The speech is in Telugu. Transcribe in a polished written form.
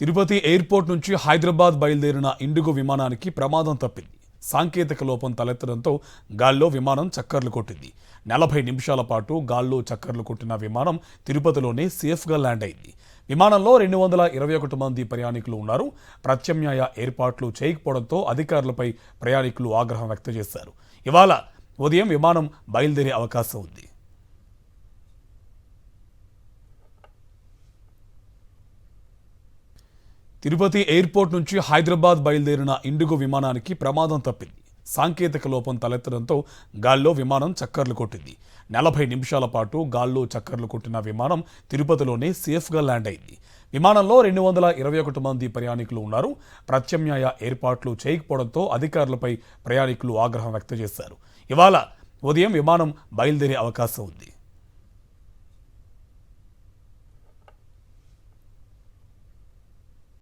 తిరుపతి ఎయిర్పోర్ట్ నుంచి హైదరాబాద్ బయలుదేరిన ఇండిగో విమానానికి ప్రమాదం తప్పింది. సాంకేతిక లోపం తలెత్తడంతో గాల్లో విమానం చక్కర్లు కొట్టింది. 40 నిమిషాల పాటు గాల్లో చక్కర్లు కొట్టిన విమానం తిరుపతిలోనే సేఫ్గా ల్యాండ్ అయింది. విమానంలో 221 మంది ప్రయాణికులు ఉన్నారు. ప్రత్యామ్నాయ ఏర్పాట్లు చేయకపోవడంతో అధికారులపై ప్రయాణికులు ఆగ్రహం వ్యక్తం చేశారు. ఇవాళ ఉదయం విమానం బయలుదేరే అవకాశం ఉంది. తిరుపతి ఎయిర్పోర్ట్ నుంచి హైదరాబాద్ బయలుదేరిన ఇండిగో విమానానికి ప్రమాదం తప్పింది. సాంకేతిక లోపం తలెత్తడంతో గాల్లో విమానం చక్కర్లు కొట్టింది. 40 నిమిషాల పాటు గాల్లో చక్కర్లు కొట్టిన విమానం తిరుపతిలోనే సేఫ్గా ల్యాండ్ అయింది. విమానంలో 221 మంది ప్రయాణికులు ఉన్నారు. ప్రత్యామ్నాయ ఏర్పాట్లు చేయకపోవడంతో అధికారులపై ప్రయాణికులు ఆగ్రహం వ్యక్తం చేశారు. ఇవాళ ఉదయం విమానం బయలుదేరే అవకాశం ఉంది.